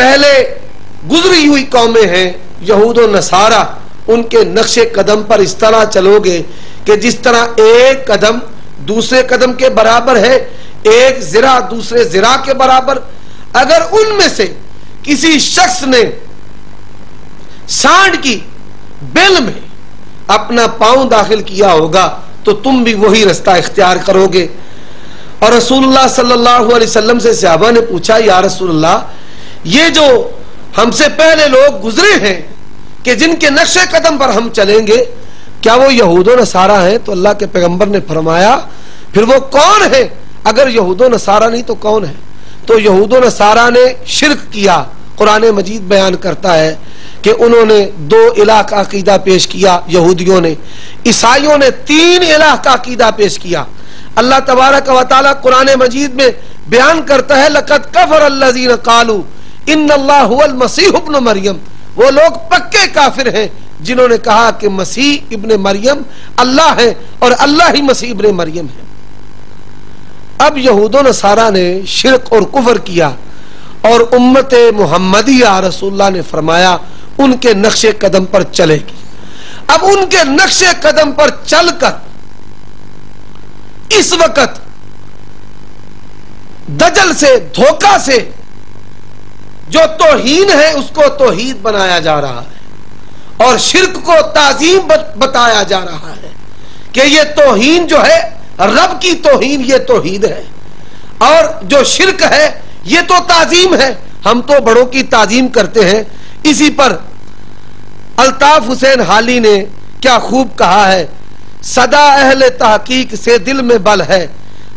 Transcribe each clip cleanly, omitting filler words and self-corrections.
پہلے گزری ہوئی قومیں ہیں یہود و نصارہ، ان کے نقش قدم پر اس طرح چلو گے کہ جس طرح ایک قدم دوسرے قدم کے برابر ہے، ایک ذرا دوسرے ذرا کے برابر، اگر ان میں سے کسی شخص نے سانڈ کی بل میں اپنا پاؤں داخل کیا ہوگا تو تم بھی وہی رستہ اختیار کرو گے۔ اور رسول اللہ صلی اللہ علیہ وسلم سے صحابہ نے پوچھا، یا رسول اللہ، یہ جو ہم سے پہلے لوگ گزرے ہیں کہ جن کے نقش قدم پر ہم چلیں گے، کیا وہ یہود و نصارہ ہیں؟ تو اللہ کے پیغمبر نے فرمایا پھر وہ کون ہے؟ اگر یہود و نصارہ نہیں تو کون ہے؟ تو یہود و نصارہ نے شرک کیا۔ قرآن مجید بیان کرتا ہے کہ انہوں نے 2 الہ کا عقیدہ پیش کیا، یہودیوں نے، عیسائیوں نے 3 الہ کا عقیدہ پیش کیا۔ اللہ تبارک و تعالی قرآن مجید میں بیان کرتا ہے لقد کفر الذین قالوا ان اللہ هو المسیح ابن مریم، وہ لوگ پکے کافر ہیں جنہوں نے کہا کہ مسیح ابن مریم اللہ ہے اور اللہ ہی مسیح ابن مریم ہے۔ اب یہود و نصارہ نے شرک اور کفر کیا اور امت محمدیہ رسول اللہ نے فرمایا ان کے نقش قدم پر چلے گی۔ اب ان کے نقش قدم پر چل کر اس وقت دجل سے، دھوکہ سے جو توہین ہے اس کو توحید بنایا جا رہا ہے اور شرک کو تعظیم بتایا جا رہا ہے کہ یہ توہین جو ہے رب کی توہین، یہ توحید ہے، اور جو شرک ہے یہ تو تعظیم ہے، ہم تو بڑوں کی تعظیم کرتے ہیں۔ اسی پر الطاف حسین حالی نے کیا خوب کہا ہے، صدا اہل تحقیق سے دل میں بل ہے،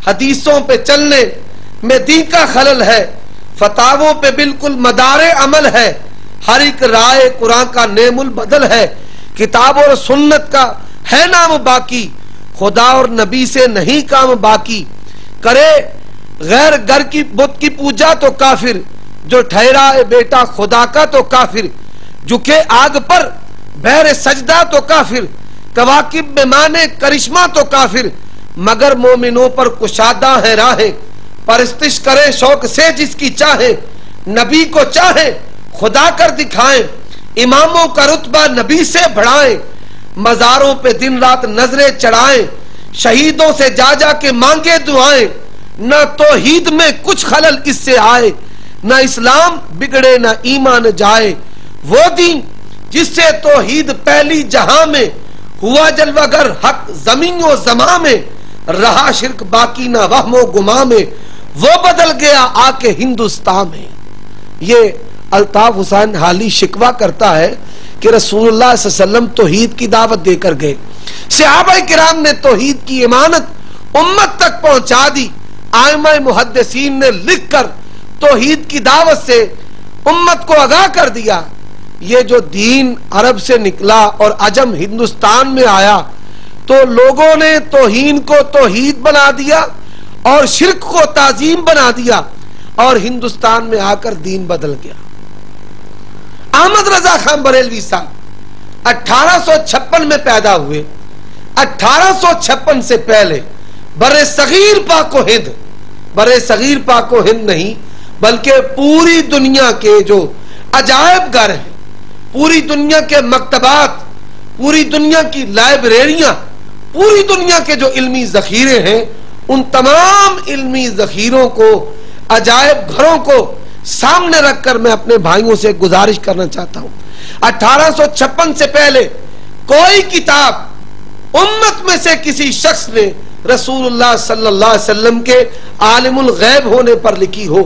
حدیثوں پہ چلنے میں دین کا خلل ہے، فتاووں پہ بالکل مدار عمل ہے، ہر ایک رائے قرآن کا نعم البدل ہے، کتاب اور سنت کا ہے نام باقی، خدا اور نبی سے نہیں کام باقی، کرے غیر گر کی بت کی پوجا تو کافر، جو ٹھہرا بیٹا خدا کا تو کافر، جھکے آگ پر بہر سجدہ تو کافر، کواکب میں مانے کرشمہ تو کافر، مگر مومنوں پر کشادہ ہے راہیں، پرستش کرے شوق سے جس کی چاہے، نبی کو چاہے خدا کر دکھائیں، اماموں کا رتبہ نبی سے بڑھائیں، مزاروں پہ دن رات نظریں چڑھائیں، شہیدوں سے جا جا کے مانگے دعائیں، نہ توحید میں کچھ خلل اس سے آئے، نہ اسلام بگڑے نہ ایمان جائے، وہ دین جس سے توحید پہلی جہاں میں ہوا جلوہ گر حق زمین و زماں میں، رہا شرک باقی نہ وہم و گماں میں، وہ بدل گیا آ کے ہندوستان میں۔ یہ الطاف حسین حالی شکوہ کرتا ہے کہ رسول اللہ صلی اللہ علیہ وسلم توحید کی دعوت دے کر گئے، صحابہ کرام نے توحید کی امانت امت تک پہنچا دی، ائمہ محدثین نے لکھ کر توحید کی دعوت سے امت کو آگاہ کر دیا۔ یہ جو دین عرب سے نکلا اور عجم ہندوستان میں آیا تو لوگوں نے توہین کو توحید بنا دیا اور شرک کو تعظیم بنا دیا اور ہندوستان میں آ کر دین بدل گیا۔ احمد رضا خان بریلوی صاحب 1856 میں پیدا ہوئے، 1856 سے پہلے برے صغیر پاک و ہند، برے صغیر پاک و ہند نہیں بلکہ پوری دنیا کے جو عجائب گھر ہیں، پوری دنیا کے مکتبات، پوری دنیا کی لائبریریاں، پوری دنیا کے جو علمی ذخیرے ہیں، ان تمام علمی ذخیروں کو، عجائب گھروں کو سامنے رکھ کر میں اپنے بھائیوں سے گزارش کرنا چاہتا ہوں 1856 سے پہلے کوئی کتاب امت میں سے کسی شخص نے رسول اللہ صلی اللہ علیہ وسلم کے عالم الغیب ہونے پر لکھی ہو،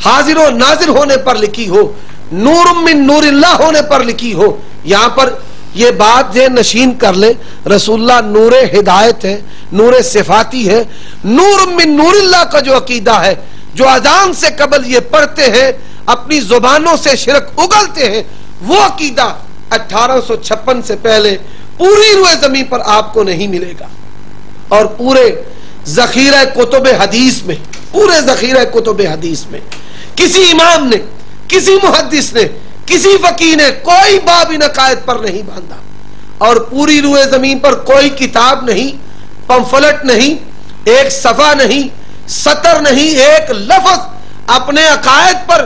حاضر و ناظر ہونے پر لکھی ہو، نور من نور اللہ ہونے پر لکھی ہو۔ یہاں پر یہ بات یہ نشین کر لیں، رسول اللہ نور ہدایت ہے، نور صفاتی ہے، نور من نور اللہ کا جو عقیدہ ہے، جو اذان سے قبل یہ پڑھتے ہیں، اپنی زبانوں سے شرک اگلتے ہیں، وہ عقیدہ 1856 سے پہلے پوری روئے زمین پر آپ کو نہیں ملے گا۔ اور پورے ذخیرہ کتب حدیث میں، پورے ذخیرہ کتب حدیث میں کسی امام نے، کسی محدث نے، کسی فقیہ نے کوئی باب ان عقائد پر نہیں باندھا، اور پوری روئے زمین پر کوئی کتاب نہیں، پمفلٹ نہیں، ایک صفحہ نہیں، سطر نہیں، ایک لفظ اپنے عقائد پر